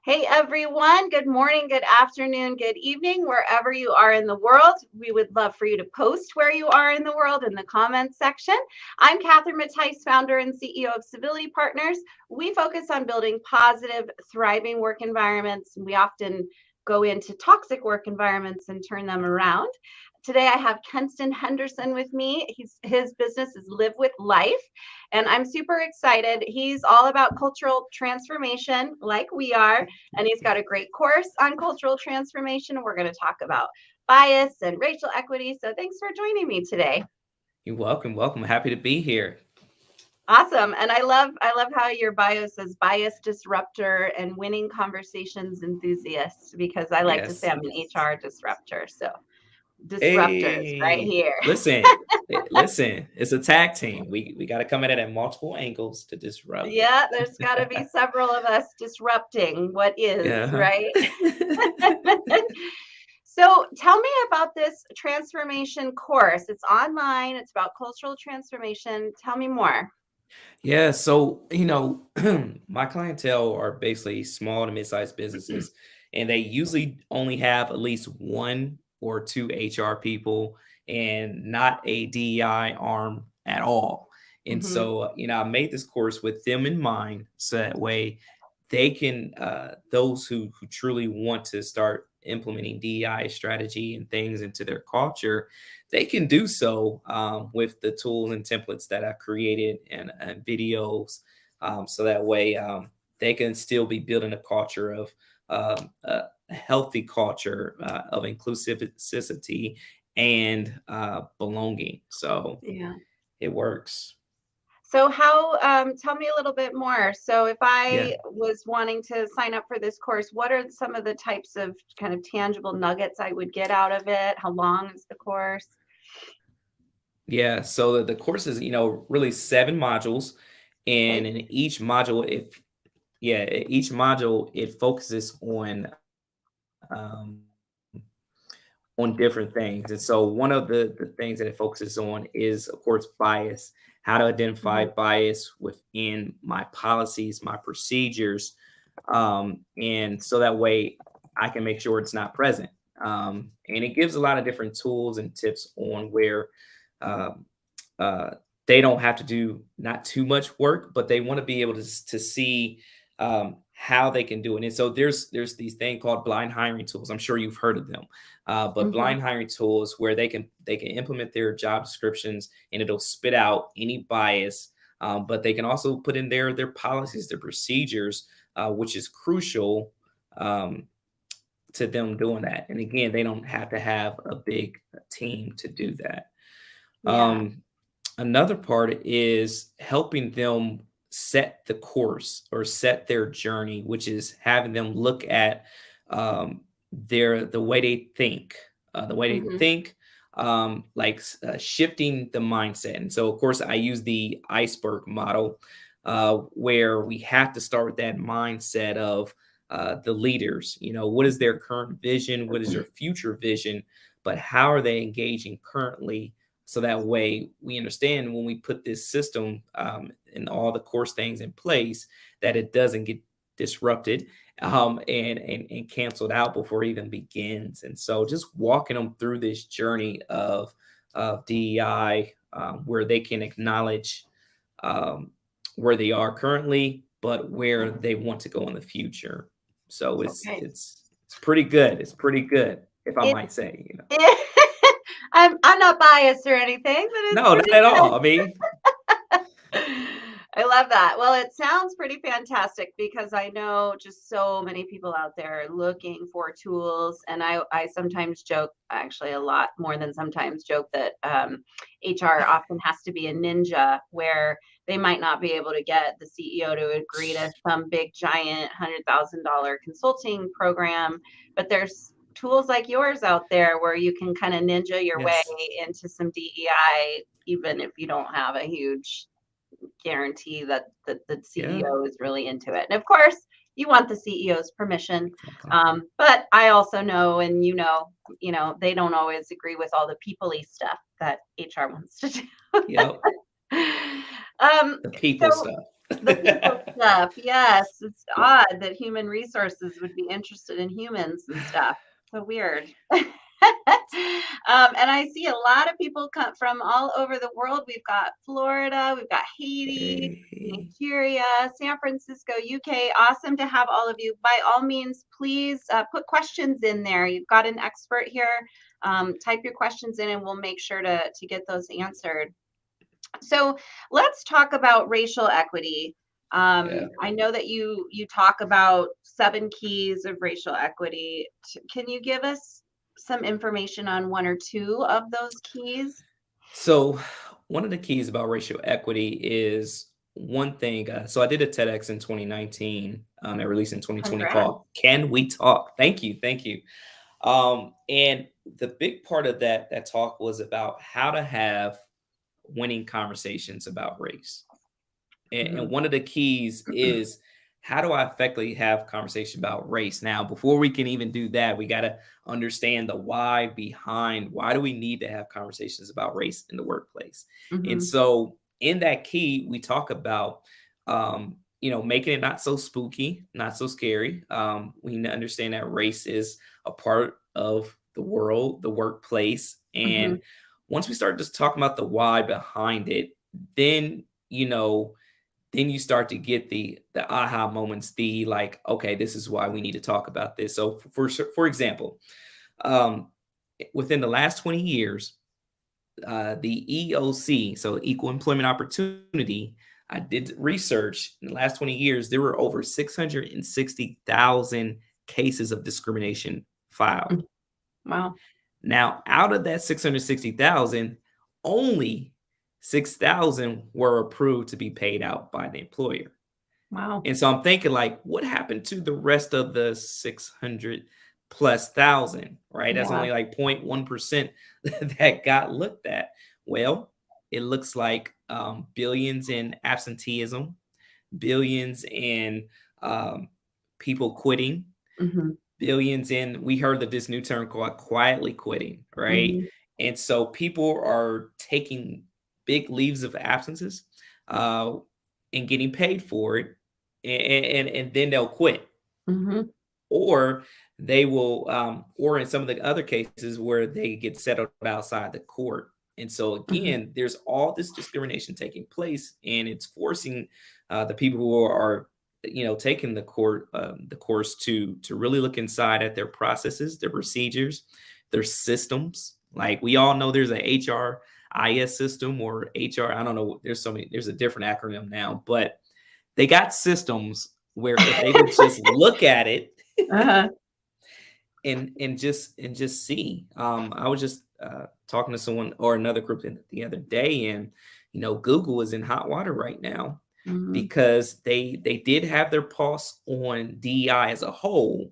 Hey everyone, good morning, good afternoon, good evening, wherever you are in the world. We would love for you to post where you are in the world in the comments section. I'm Catherine Mattice, founder and CEO of Civility Partners. We focus on building positive, thriving work environments. We often go into toxic work environments and turn them around. Today I have Kenston Henderson with me. His business is Live with Lyfe, and I'm super excited. He's all about cultural transformation like we are, and he's got a great course on cultural transformation. We're going to talk about bias and racial equity. So thanks for joining me today. You're welcome. Welcome. Happy to be here. Awesome. And I love how your bio says bias disruptor and winning conversations enthusiast, because I like to say Yes. I'm an HR disruptor. So disruptors right Hey, here. listen. It's a tag team. We got to come at it at multiple angles to disrupt. Yeah, there's got to be several of us disrupting what is, Yeah. right? So tell me about this transformation course. It's online, it's about cultural transformation. Tell me more. Yeah. My clientele are basically small to mid-sized businesses, and they usually only have at least one or two HR people and not a DEI arm at all. And Hmm. so, I made this course with them in mind, so that way they can, those who truly want to start implementing DEI strategy and things into their culture, they can do so with the tools and templates that I created and videos. So that way they can still be building a culture of a healthy culture of inclusivity and belonging. So Yeah. it works. So how, tell me a little bit more. So if Yeah. I was wanting to sign up for this course, what are some of the types of kind of tangible nuggets I would get out of it? How long is the course? Yeah. So the course is, really 7 modules. And Okay. in each module, each module, it focuses um, on different things. And so one of the things that it focuses on is, of course, bias, how to identify Hmm. bias within my policies, my procedures. And so that way I can make sure it's not present. And it gives a lot of different tools and tips on where um, uh, they don't have to do not too much work, but they want to be able to see how they can do it. And so there's these thing called blind hiring tools. I'm sure you've heard of them, but Hmm. blind hiring tools where they can implement their job descriptions and it'll spit out any bias. But they can also put in their policies, their procedures, which is crucial um, to them doing that. And again, they don't have to have a big team to do that. Yeah. Um, Another part is helping them set the course or set their journey, which is having them look at the way they think, Hmm. shifting the mindset. And so, of course, I use the iceberg model, where we have to start with that mindset of the leaders. What is their current vision? What is their future vision? But how are they engaging currently? So that way we understand when we put this system and all the course things in place, that it doesn't get disrupted and canceled out before it even begins. And so just walking them through this journey of DEI, where they can acknowledge um, where they are currently, but where they want to go in the future. So Okay. it's pretty good. It's pretty good, if I It, might say. I'm not biased or anything, but it's No, not pretty at all. good. I mean, I love that. Well, it sounds pretty fantastic because I know just so many people out there looking for tools. And I sometimes joke, actually, a lot more than sometimes joke, that HR often has to be a ninja where they might not be able to get the CEO to agree to some big, giant $100,000 consulting program. But there's tools like yours out there where you can kind of ninja your way yes. into some DEI, even if you don't have a huge guarantee that the Yeah, CEO is really into it. And of course, you want the CEO's permission. exactly. But I also know, and they don't always agree with all the people-y stuff that HR wants to do. Yep, um, the people so stuff. The people stuff, yes. It's odd that human resources would be interested in humans and stuff. So weird. And I see a lot of people come from all over the world. We've got Florida, we've got Haiti, Hey. Nigeria, San Francisco, UK. Awesome to have all of you. By all means, please put questions in there. You've got an expert here. Type your questions in and we'll make sure to get those answered. So let's talk about racial equity. Yeah. I know that you talk about 7 keys of racial equity. Can you give us some information on 1 or 2 of those keys? So, one of the keys about racial equity is one thing. So, I did a TEDx in 2019, I released in 2020 Congrats. called "Can We Talk?" Thank you, thank you. And the big part of that talk was about how to have winning conversations about race. And Mhm. one of the keys is how do I effectively have conversation about race? Now, before we can even do that, we got to understand the why behind why do we need to have conversations about race in the workplace. And Mhm. so in that key, we talk about making it not so spooky, not so scary. We need to understand that race is a part of the world, the workplace. Mhm. And once we start just talking about the why behind it, then then you start to get the aha moments, the like, okay, this is why we need to talk about this. So for example, um, within the last 20 years, the EOC, so Equal Employment Opportunity, I did research in the last 20 years, there were over 660,000 cases of discrimination filed. Mm. Wow. Now, out of that 660,000, only 6,000 were approved to be paid out by the employer. Wow. And so I'm thinking, like, what happened to the rest of the 600 plus thousand, right? That's Yeah. only like 0.1% that got looked at. Well, it looks like billions in absenteeism, billions in people quitting, Mhm. billions in, we heard that this new term called quietly quitting, right? Mhm. And so people are taking big leaves of absences uh, and getting paid for it, and then they'll quit, Mhm. or they will, or in some of the other cases where they get settled outside the court. And so Mhm. again, there's all this discrimination taking place, and it's forcing the people who are taking the course to really look inside at their processes, their procedures, their systems. Like we all know, there's a HRIS system or HR. I don't know. There's so many. There's a different acronym now, but they got systems where if they would just look at it Uh-huh. and just see. I was just talking to someone or another group the other day, and Google is in hot water right now Mhm. because they did have their pulse on DEI as a whole,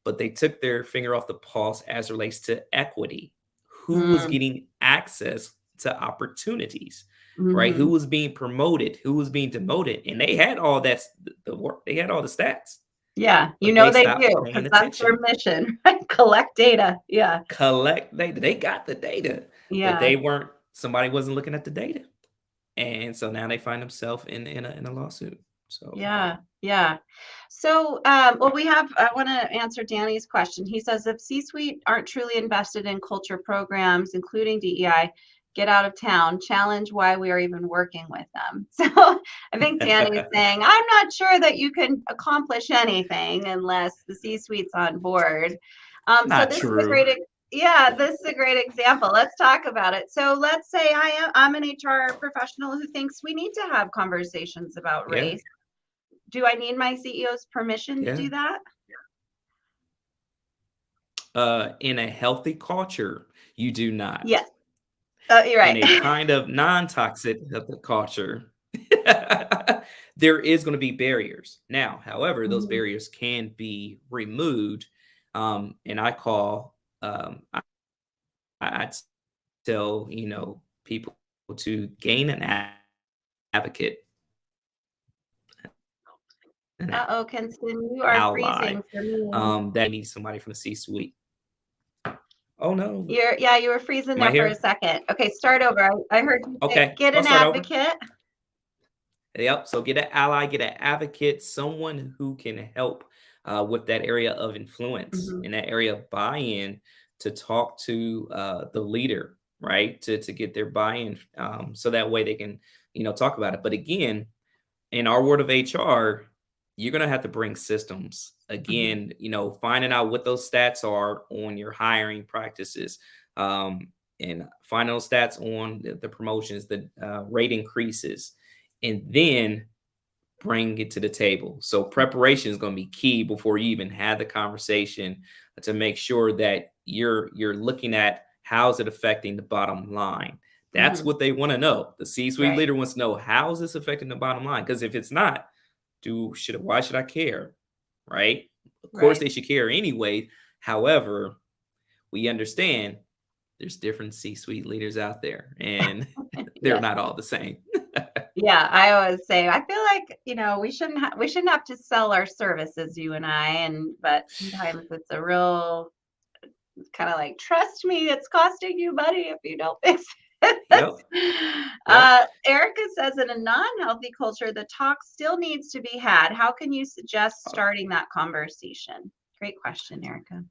but they took their finger off the pulse as relates to equity. Who was Mm. getting access to opportunities, right? Who Mhm. was being promoted, who was being demoted, and they had all that the work, they had all the stats, Yeah, you but know they they stopped do paying because that's their attention. mission, right? Collect data. Yeah. Collect data. They got the data, but Yeah. they weren't. Somebody wasn't looking at the data, and so now they find themselves in a lawsuit. So Yeah, yeah. So, well, I want to answer Danny's question. He says, if C-suite aren't truly invested in culture programs, including DEI, get out of town. Challenge why we are even working with them. So, I think Danny's saying, I'm not sure that you can accomplish anything unless the C-suite's on board. So not this is a true. yeah, this is a great example. Let's talk about it. So let's say I'm an HR professional who thinks we need to have conversations about Yeah, race. Do I need my CEO's permission to yeah. do that? In a healthy culture, you do not. Yes. You're In right. a kind of non-toxic culture, there is going to be barriers. Now, however, those Mhm. barriers can be removed, and I call I tell people to gain an advocate, an Uh-oh, Kenston, you are ally, freezing for me. that needs somebody from the C-suite. Oh no, Yeah, you were freezing am I there for a here? second. Okay, start over. I heard you say Okay, get I'll an start over. advocate. Yep. So get an ally, get an advocate, someone who can help with that area of influence Mhm. and that area of buy-in to talk to the leader, right? To get their buy-in, so that way they can, talk about it. But again, in our world of HR, you're going to have to bring systems. Mhm. Again, finding out what those stats are on your hiring practices, and find those stats on the promotions, the rate increases, and then bring it to the table. So preparation is going to be key before you even have the conversation, to make sure that you're looking at how is it affecting the bottom line. That's Mhm. what they want to know. The C-suite Right. leader wants to know, how is this affecting the bottom line? Because if it's not, why should I care? Right? Of course Right. they should care anyway. However, we understand there's different C-suite leaders out there, and they're Yes. not all the same. Yeah, I always say I feel like, we shouldn't have to sell our services, you and I, but sometimes it's a real kind of like, trust me, it's costing you money if you don't fix it. Yep. Yep. Erica says in a non-healthy culture, the talk still needs to be had. How can you suggest starting that conversation? Great question, Erica.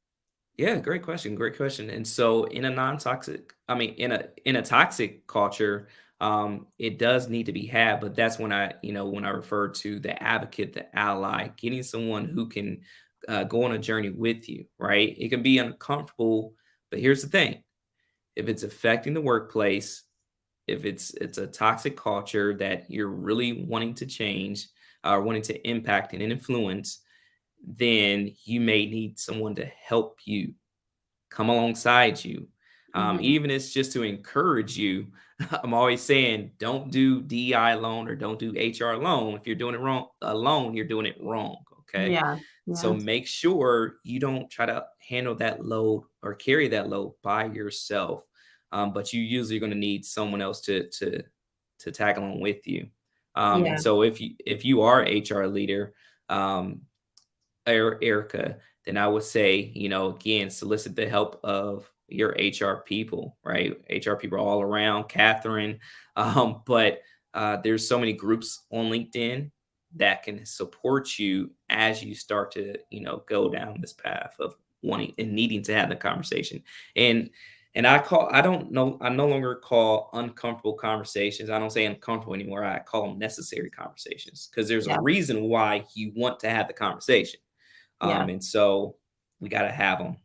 Yeah, great question. Great question. And so in a non-toxic, I mean, in a toxic culture, it does need to be had, but that's when when I refer to the advocate, the ally, getting someone who can go on a journey with you, right? It can be uncomfortable, but here's the thing. If it's affecting the workplace, if it's a toxic culture that you're really wanting to change, or wanting to impact and influence, then you may need someone to help you, come alongside you. Hmm. Even if it's just to encourage you. I'm always saying, don't do DI alone or don't do HR alone. If you're doing it wrong alone, you're doing it wrong. Okay. Yeah. So Yes. make sure you don't try to handle that load or carry that load by yourself. But you usually going to need someone else to tag along with you. And Yeah. so if you are a HR leader, um, Erica, then I would say, again, solicit the help of your HR people, right? HR people all around, Catherine. But there's so many groups on LinkedIn that can support you as you start to, go down this path of wanting and needing to have the conversation. And I don't know, I no longer call uncomfortable conversations. I don't say uncomfortable anymore. I call them necessary conversations, because there's a Yeah. reason why you want to have the conversation. Yeah. And so we got to have them.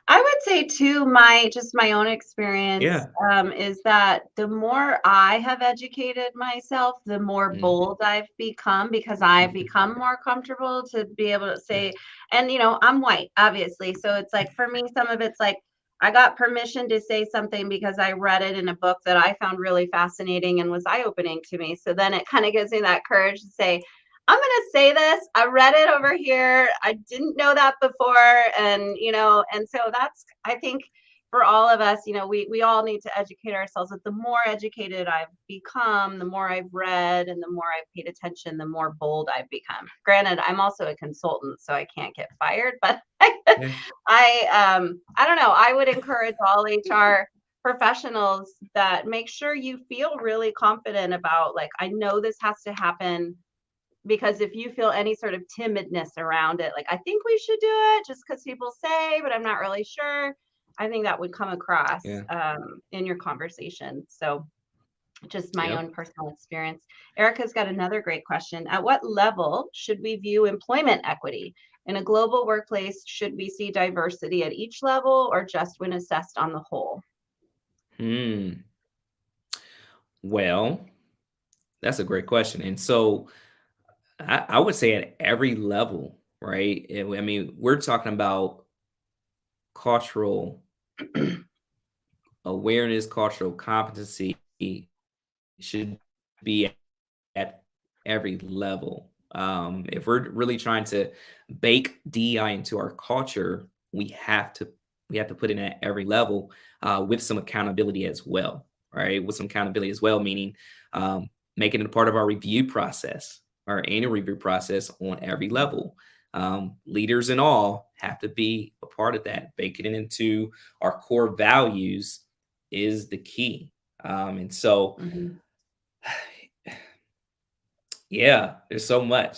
I would say too, my own experience, Yeah. is that the more I have educated myself, the more Mhm. bold I've become, because I've become more comfortable to be able to Yeah. say, and I'm white, obviously. So it's like, for me, some of it's like I got permission to say something because I read it in a book that I found really fascinating and was eye-opening to me. So then it kind of gives me that courage to say, I'm going to say this. I read it over here. I didn't know that before. And so that's, I think, for all of us, we all need to educate ourselves. But the more educated I've become, the more I've read and the more I've paid attention, the more bold I've become. Granted, I'm also a consultant, so I can't get fired, but Yeah. I don't know. I would encourage all HR professionals that make sure you feel really confident about, like, I know this has to happen, because if you feel any sort of timidness around it, like, I think we should do it just because people say, but I'm not really sure, I think that would come across Yeah. in your conversation. So just my Yep. own personal experience. Erica's got another great question. At what level should we view employment equity? In a global workplace, should we see diversity at each level or just when assessed on the whole? Hmm. Well, that's a great question. And so I would say at every level, right? I mean, we're talking about cultural awareness, cultural competency should be at every level. If we're really trying to bake DI into our culture, we have to put it at every level, with some accountability as well, right? With some accountability as well, meaning making it a part of our review process, our annual review process on every level. Leaders and all have to be a part of that. Baking it into our core values is the key. And so Mhm. Yeah, there's so much,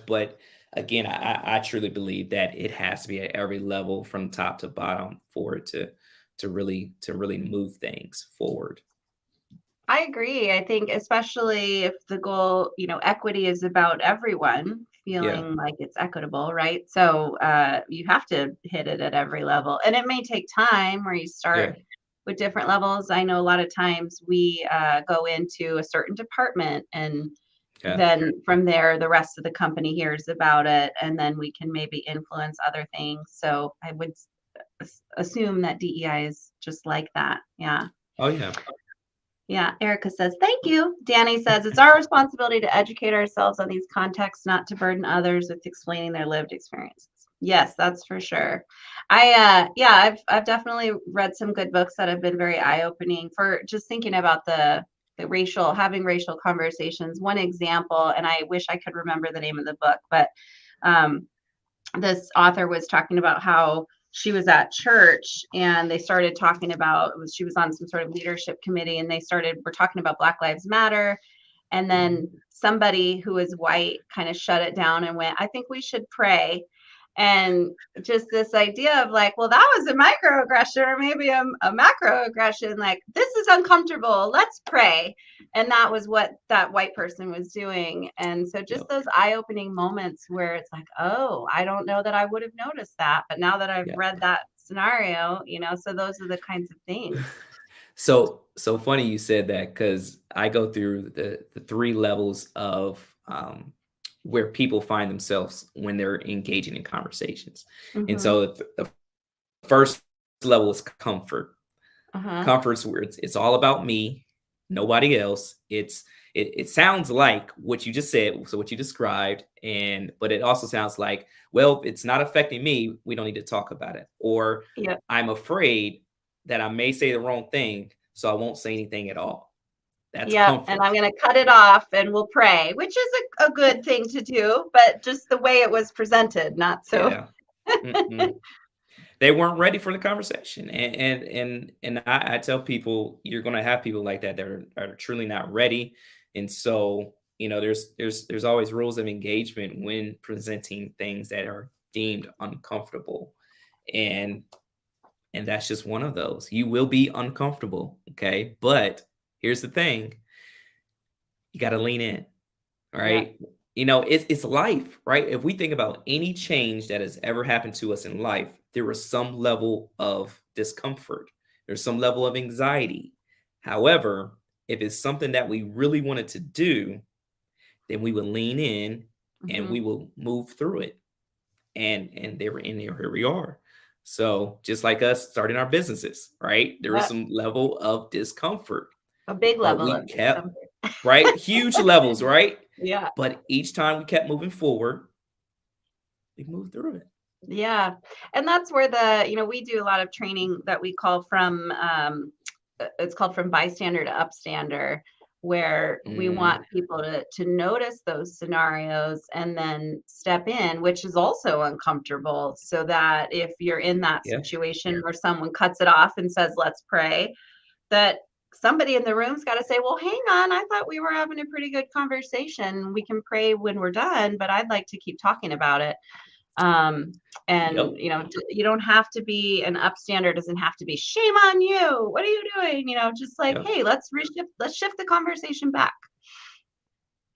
but again, I truly believe that it has to be at every level from top to bottom for it to really move things forward. I agree. I think especially if the goal, equity is about everyone Yeah, feeling like it's equitable, right? So you have to hit it at every level. And it may take time where you yeah, start with different levels. I know a lot of times we go into a certain department, and yeah. then from there, the rest of the company hears about it, and then we can maybe influence other things. So I would assume that DEI is just like that. Yeah. Oh yeah. Yeah, Erica says, thank you. Danny says, it's our responsibility to educate ourselves on these contexts, not to burden others with explaining their lived experiences. Yes, that's for sure. Yeah, I've definitely read some good books that have been very eye-opening for just thinking about the having racial conversations. One example, and I wish I could remember the name of the book, but um, this author was talking about how she was at church and they started talking about she was on some sort of leadership committee, and we're talking about Black Lives Matter, and then somebody who was white kind of shut it down and went, I think we should pray. And just this idea of like, well, that was a microaggression or maybe a macroaggression, like this is uncomfortable, let's pray. And that was what that white person was doing. And so just Yep. those eye-opening moments where it's like, oh, I don't know that I would have noticed that, but now that I've Yeah. read that scenario, so those are the kinds of things. So funny you said that because I go through the three levels of where people find themselves when they're engaging in conversations. And Mm-hmm. so the first level is comfort. Uh-huh. Comfort's where it's all about me, nobody else. It sounds like what you just said, so what you described, and but it also sounds like, well, it's not affecting me, we don't need to talk about it. Or Yep. I'm afraid that I may say the wrong thing, so I won't say anything at all. That's Yep. And comfort. I'm going to cut it off and we'll pray, which is a good thing to do, but just the way it was presented, not so. Yeah. Mm-mm. They weren't ready for the conversation, and I tell people you're going to have people like that that are truly not ready, and so there's always rules of engagement when presenting things that are deemed uncomfortable, and and that's just one of those. You will be uncomfortable, okay, but here's the thing: you got to lean in. Yep. Right? It's life, right? If we think about any change that has ever happened to us in life, there was some level of discomfort. There's some level of anxiety. However, if it's something that we really wanted to do, then we will lean in and Mm-hmm. we will move through it. And they were in there, here we are. So just like us starting our businesses, right? There was Yep. some level of discomfort, A big but level we of kept discomfort. right? Huge levels, right? Yeah. But each time we kept moving forward, we moved through it. Yeah. And that's where we do a lot of training that we call it's called from bystander to upstander, where we Mm, want people to notice those scenarios and then step in, which is also uncomfortable. So that if you're in that yeah, situation where someone cuts it off and says, let's pray, that somebody in the room's got to say, well, hang on, I thought we were having a pretty good conversation. We can pray when we're done, but I'd like to keep talking about it. um and yep, you don't have to be an upstander, doesn't have to be shame on you, what are you doing, just like, yep, hey, let's shift the conversation back.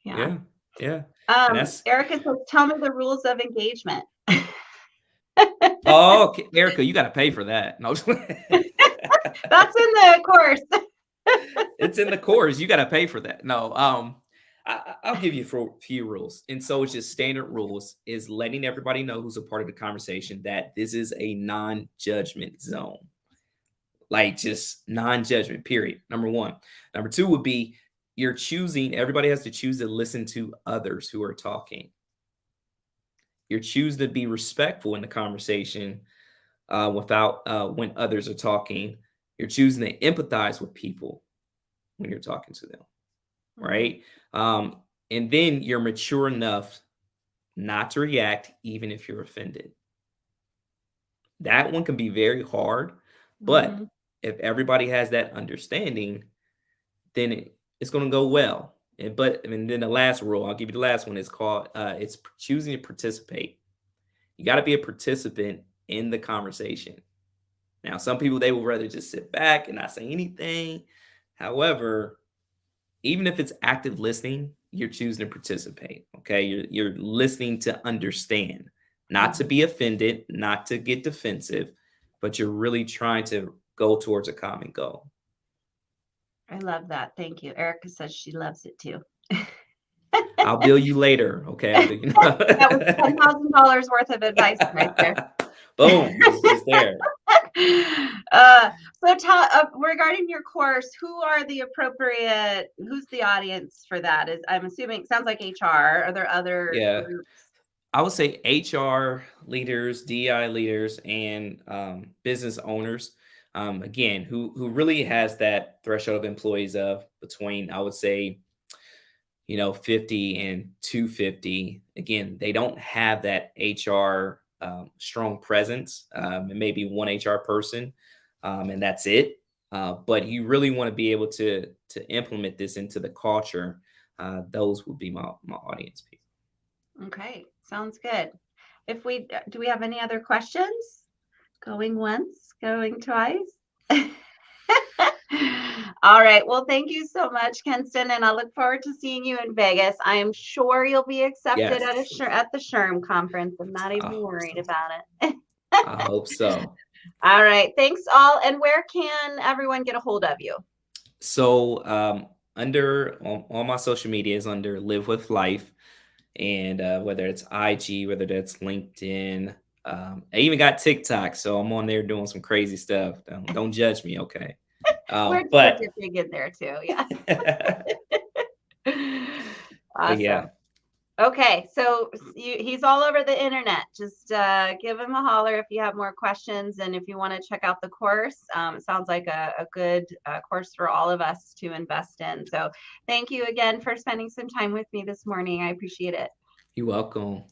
Yeah. yeah, yeah. And that's Erica says, tell me the rules of engagement. oh, okay, Erica, you got to pay for that. No, That's in the course. it's in the course. You got to pay for that. No, I'll give you a few rules. And so it's just standard rules is letting everybody know who's a part of the conversation that this is a non-judgment zone. Like just non-judgment, period. Number one. Number two would be you're choosing, everybody has to choose to listen to others who are talking. You're choosing to be respectful in the conversation without when others are talking. You're choosing to empathize with people when you're talking to them, Mhm, right? And then you're mature enough not to react, even if you're offended. That one can be very hard, but mhm. if everybody has that understanding, then it's going to go well. But and then the last rule, I'll give you the last one, is called it's choosing to participate. You got to be a participant in the conversation. Now, some people, they will rather just sit back and not say anything. However, even if it's active listening, you're choosing to participate. Okay. You're listening to understand, not to Mhm. be offended, not to get defensive, but you're really trying to go towards a common goal. I love that. Thank you. Erica says she loves it too. I'll bill you later. Okay. I'll do you That was know. $10,000 worth of advice right there. Boom. Just there. Uh, so tell regarding your course, who's the audience for that? I'm assuming, sounds like HR. Are there other Yeah. groups? I would say HR leaders, DI leaders, and business owners. Again, who really has that threshold of employees of between, I would say, 50 and 250. Again, they don't have that HR strong presence. And maybe one HR person, and that's it. But you really want to be able to implement this into the culture. Those would be my audience people. Okay, sounds good. Do we have any other questions? Going once, going twice. All right. Well, thank you so much, Kenston, and I look forward to seeing you in Vegas. I am sure you'll be accepted at Yes, at the SHRM conference. I'm not I even hope worried so. about it. I hope so. All right. Thanks all. And where can everyone get a hold of you? So under on all my social media is under Live with Life, and whether it's IG, whether that's LinkedIn, I even got TikTok, so I'm on there doing some crazy stuff. Don't judge me, okay? We're But dipping in there too. Yeah. but yeah, Awesome. Okay, so he's all over the internet. Just give him a holler if you have more questions, and if you want to check out the course. It sounds like a good course for all of us to invest in. So thank you again for spending some time with me this morning. I appreciate it. you're welcome.